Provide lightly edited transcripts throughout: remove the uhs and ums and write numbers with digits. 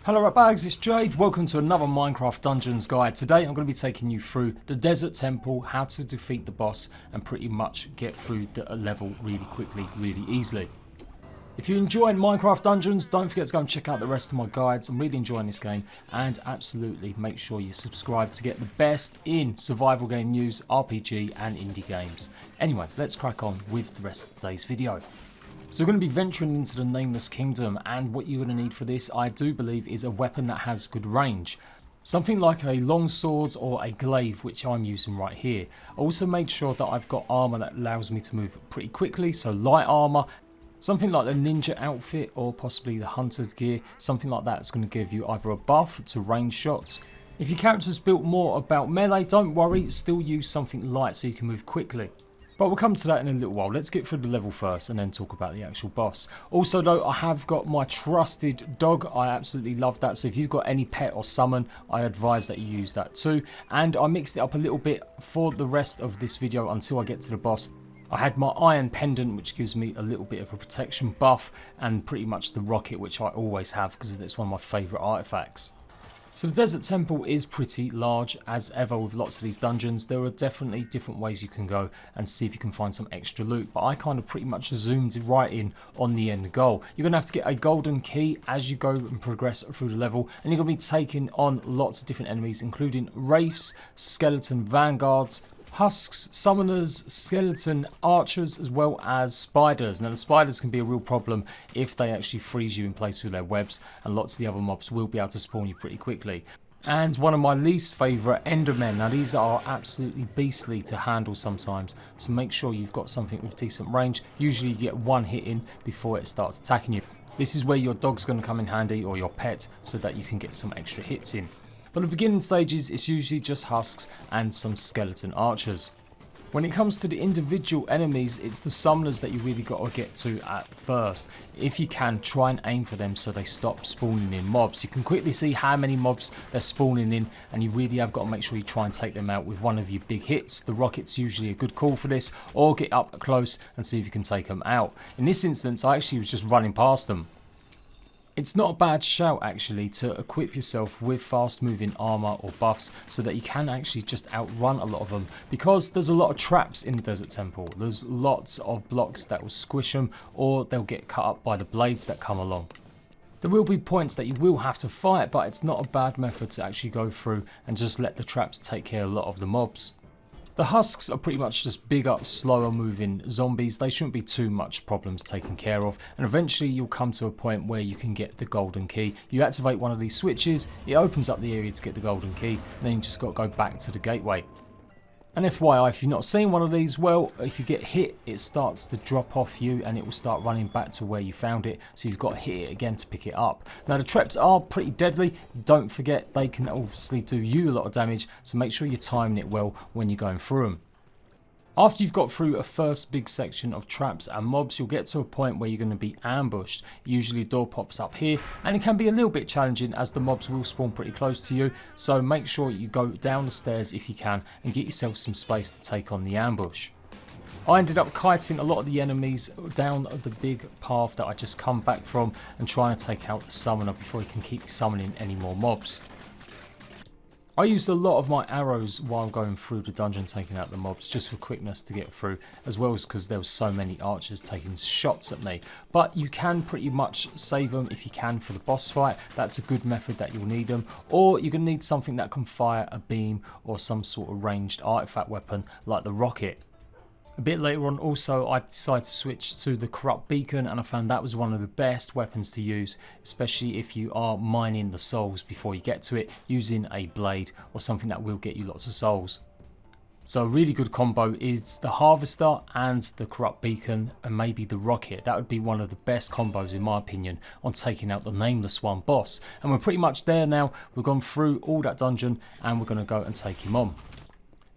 Hello ratbags, it's Jade. Welcome to another Minecraft Dungeons guide. Today I'm going to be taking you through the Desert Temple, how to defeat the boss and pretty much get through the level really quickly, really easily. If you're enjoying Minecraft Dungeons, don't forget to go and check out the rest of my guides. I'm really enjoying this game, and absolutely make sure you subscribe to get the best in survival game news, RPG and indie games. Anyway, let's crack on with the rest of today's video. So we're going to be venturing into the Nameless Kingdom, and what you're going to need for this, I do believe, is a weapon that has good range. Something like a long sword or a glaive, which I'm using right here. I also made sure that I've got armour that allows me to move pretty quickly, so light armour. Something like the ninja outfit or possibly the hunter's gear, something like that is going to give you either a buff to range shots. If your character's built more about melee, don't worry, still use something light so you can move quickly. But we'll come to that in a little while. Let's get through the level first and then talk about the actual boss. Also though, I have got my trusted dog. I absolutely love that. So if you've got any pet or summon, I advise that you use that too. And I mixed it up a little bit for the rest of this video until I get to the boss. I had my iron pendant, which gives me a little bit of a protection buff, and pretty much the rocket, which I always have because it's one of my favourite artifacts. So the Desert Temple is pretty large, as ever with lots of these dungeons. There are definitely different ways you can go and see if you can find some extra loot, but I kind of pretty much zoomed right in on the end goal. You're going to have to get a golden key as you go and progress through the level, and you're going to be taking on lots of different enemies, including wraiths, skeleton vanguards, husks, summoners, skeleton archers, as well as spiders. Now the spiders can be a real problem if they actually freeze you in place with their webs, and lots of the other mobs will be able to spawn you pretty quickly. And one of my least favourite, endermen. Now these are absolutely beastly to handle sometimes, so make sure you've got something with decent range. Usually you get one hit in before it starts attacking you. This is where your dog's going to come in handy, or your pet, so that you can get some extra hits in. But the beginning stages, it's usually just husks and some skeleton archers. When it comes to the individual enemies, it's the summoners that you really got to get to at first. If you can, try and aim for them so they stop spawning in mobs. You can quickly see how many mobs they're spawning in, and you really have got to make sure you try and take them out with one of your big hits. The rocket's usually a good call for this, or get up close and see if you can take them out. In this instance, I actually was just running past them. It's not a bad shout actually to equip yourself with fast moving armour or buffs so that you can actually just outrun a lot of them, because there's a lot of traps in the Desert Temple. There's lots of blocks that will squish them, or they'll get cut up by the blades that come along. There will be points that you will have to fight, but it's not a bad method to actually go through and just let the traps take care of a lot of the mobs. The husks are pretty much just bigger, slower moving zombies. They shouldn't be too much problems taken care of, and eventually you'll come to a point where you can get the golden key. You activate one of these switches, it opens up the area to get the golden key, and then you just got to go back to the gateway. And FYI, if you've not seen one of these, well, if you get hit, it starts to drop off you and it will start running back to where you found it, so you've got to hit it again to pick it up. Now the traps are pretty deadly. Don't forget, they can obviously do you a lot of damage, so make sure you're timing it well when you're going through them. After you've got through a first big section of traps and mobs, you'll get to a point where you're going to be ambushed. Usually a door pops up here, and it can be a little bit challenging as the mobs will spawn pretty close to you, so make sure you go down the stairs if you can and get yourself some space to take on the ambush. I ended up kiting a lot of the enemies down the big path that I just come back from and trying to take out the summoner before he can keep summoning any more mobs. I used a lot of my arrows while going through the dungeon taking out the mobs, just for quickness to get through, as well as because there was so many archers taking shots at me. But you can pretty much save them if you can for the boss fight. That's a good method that you'll need them, or you're going to need something that can fire a beam or some sort of ranged artifact weapon like the rocket. A bit later on also, I decided to switch to the corrupt beacon, and I found that was one of the best weapons to use, especially if you are mining the souls before you get to it, using a blade or something that will get you lots of souls. So a really good combo is the harvester and the corrupt beacon, and maybe the rocket. That would be one of the best combos in my opinion on taking out the Nameless one boss. And we're pretty much there now. We've gone through all that dungeon and we're going to go and take him on.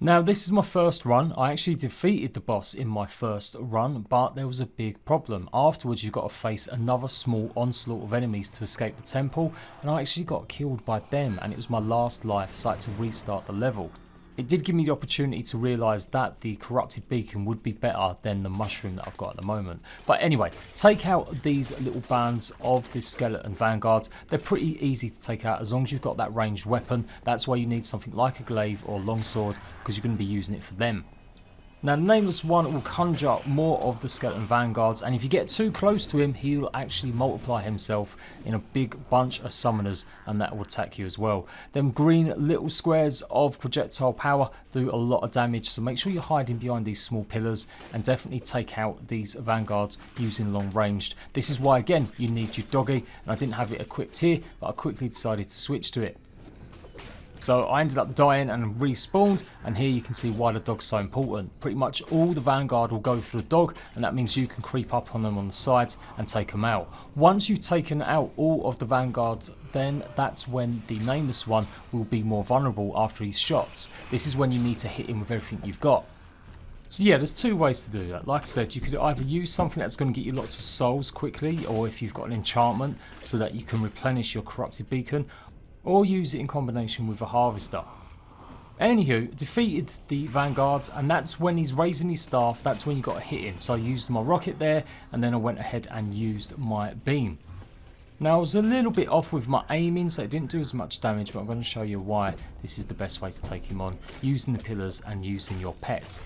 Now this is my first run. I actually defeated the boss in my first run, but there was a big problem. Afterwards you've got to face another small onslaught of enemies to escape the temple, and I actually got killed by them, and it was my last life, so I had to restart the level. It did give me the opportunity to realise that the corrupted beacon would be better than the mushroom that I've got at the moment. But anyway, take out these little bands of this skeleton vanguards. They're pretty easy to take out as long as you've got that ranged weapon. That's why you need something like a glaive or longsword, because you're going to be using it for them. Now, the Nameless one will conjure more of the skeleton vanguards, and if you get too close to him, he'll actually multiply himself in a big bunch of summoners, and that will attack you as well. Them green little squares of projectile power do a lot of damage, so make sure you're hiding behind these small pillars, and definitely take out these vanguards using long ranged. This is why, again, you need your doggy, and I didn't have it equipped here, but I quickly decided to switch to it. So I ended up dying and respawned, and here you can see why the dog's so important. Pretty much all the vanguard will go for the dog, and that means you can creep up on them on the sides and take them out. Once you've taken out all of the vanguards, then that's when the Nameless one will be more vulnerable after his shots. This is when you need to hit him with everything you've got. So yeah, there's two ways to do that. Like I said, you could either use something that's going to get you lots of souls quickly, or if you've got an enchantment so that you can replenish your corrupted beacon, or use it in combination with a harvester. Anywho, defeated the vanguards, and that's when he's raising his staff, that's when you got to hit him. So I used my rocket there, and then I went ahead and used my beam. Now I was a little bit off with my aiming, so it didn't do as much damage, but I'm going to show you why this is the best way to take him on, using the pillars and using your pet.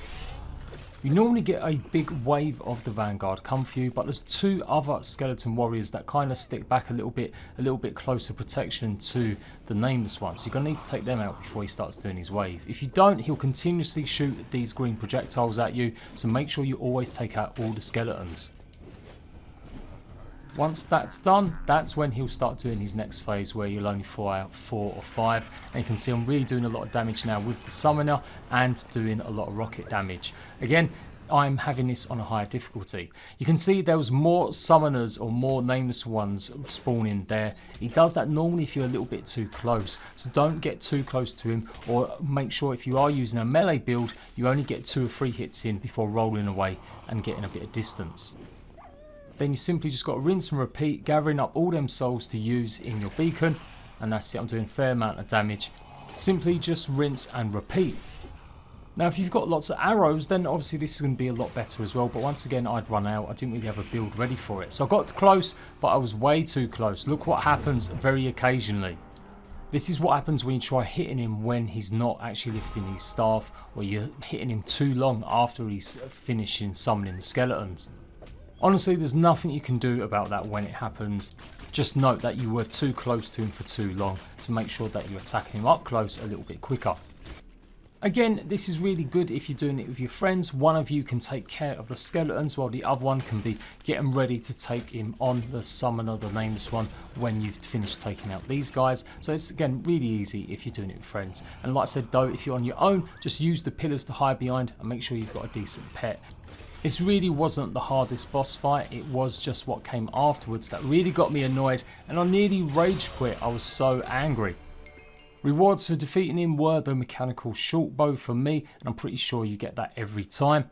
You normally get a big wave of the vanguard come for you, but there's two other skeleton warriors that kind of stick back a little bit closer protection to the Nameless one. So you're going to need to take them out before he starts doing his wave. If you don't, he'll continuously shoot these green projectiles at you, so make sure you always take out all the skeletons. Once that's done, that's when he'll start doing his next phase, where you'll only fire 4 or 5. And you can see I'm really doing a lot of damage now with the summoner and doing a lot of rocket damage. Again, I'm having this on a higher difficulty. You can see there was more summoners or more Nameless ones spawning there. He does that normally if you're a little bit too close, so don't get too close to him, or make sure if you are using a melee build, you only get 2 or 3 hits in before rolling away and getting a bit of distance. Then you simply just got to rinse and repeat, gathering up all them souls to use in your beacon, and that's it. I'm doing a fair amount of damage. Simply just rinse and repeat. Now if you've got lots of arrows, then obviously this is going to be a lot better as well, but once again I'd run out. I didn't really have a build ready for it, so I got close, but I was way too close. Look what happens very occasionally. This is what happens when you try hitting him when he's not actually lifting his staff, or you're hitting him too long after he's finishing summoning the skeletons. Honestly, there's nothing you can do about that when it happens. Just note that you were too close to him for too long, so make sure that you're attacking him up close a little bit quicker. Again, this is really good if you're doing it with your friends. One of you can take care of the skeletons while the other one can be getting ready to take him on the summoner, the Nameless one, when you've finished taking out these guys. So it's again really easy if you're doing it with friends. And like I said though, if you're on your own, just use the pillars to hide behind and make sure you've got a decent pet. This really wasn't the hardest boss fight, it was just what came afterwards that really got me annoyed, and I nearly rage quit. I was so angry. Rewards for defeating him were the mechanical short bow from me, and I'm pretty sure you get that every time.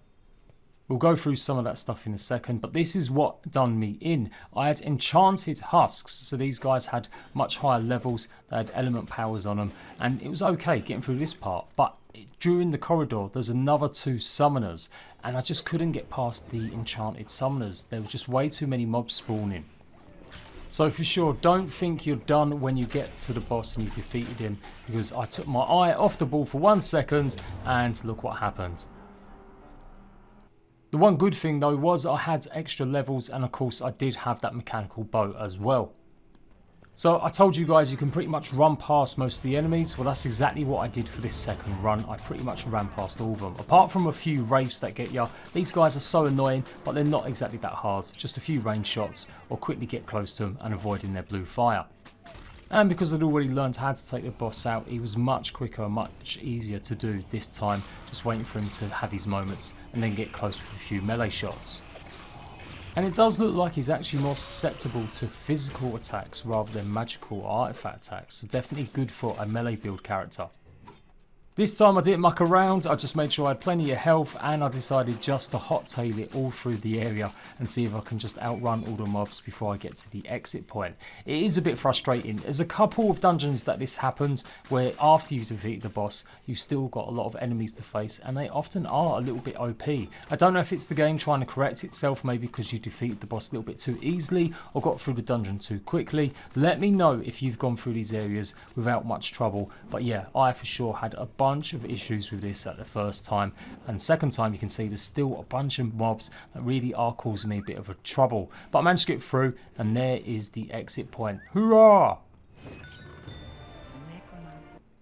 We'll go through some of that stuff in a second, but this is what done me in. I had enchanted husks, so these guys had much higher levels, they had element powers on them, and it was okay getting through this part, but during the corridor there's another 2 summoners, and I just couldn't get past the enchanted summoners. There was just way too many mobs spawning. So for sure, don't think you're done when you get to the boss and you've defeated him, because I took my eye off the ball for 1 second and look what happened. The one good thing though was I had extra levels, and of course I did have that mechanical bow as well. So I told you guys you can pretty much run past most of the enemies. Well, that's exactly what I did for this second run. I pretty much ran past all of them. Apart from a few wraiths that get you. These guys are so annoying, but they're not exactly that hard. Just a few range shots, or quickly get close to them and avoiding their blue fire. And because I'd already learned how to take the boss out, it was much quicker and much easier to do this time. Just waiting for him to have his moments and then get close with a few melee shots. And it does look like he's actually more susceptible to physical attacks rather than magical or artifact attacks, so definitely good for a melee build character. This time I didn't muck around, I just made sure I had plenty of health, and I decided just to hot tail it all through the area and see if I can just outrun all the mobs before I get to the exit point. It is a bit frustrating. There's a couple of dungeons that this happens where after you defeat the boss you've still got a lot of enemies to face, and they often are a little bit OP. I don't know if it's the game trying to correct itself, maybe because you defeated the boss a little bit too easily or got through the dungeon too quickly. Let me know if you've gone through these areas without much trouble, but yeah, I for sure had a bunch of issues with this at the first time, and second time you can see there's still a bunch of mobs that really are causing me a bit of a trouble, but I managed to get through, and there is the exit point. Hurrah!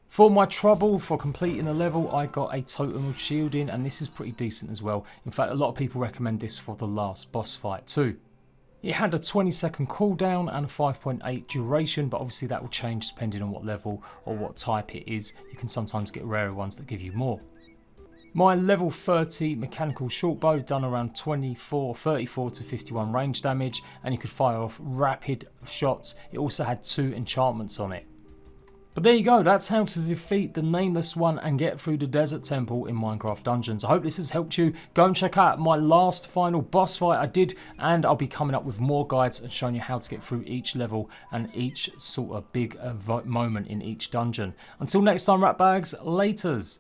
For my trouble for completing the level, I got a totem of shielding, and this is pretty decent as well. In fact, a lot of people recommend this for the last boss fight too. It had a 20-second cooldown and a 5.8 duration, but obviously that will change depending on what level or what type it is. You can sometimes get rarer ones that give you more. My level 30 mechanical shortbow done around 34 to 51 range damage, and you could fire off rapid shots. It also had 2 enchantments on it. But there you go, that's how to defeat the Nameless one and get through the Desert Temple in Minecraft Dungeons. I hope this has helped you. Go and check out my last final boss fight I did, and I'll be coming up with more guides and showing you how to get through each level and each sort of big moment in each dungeon. Until next time, Ratbags, laters.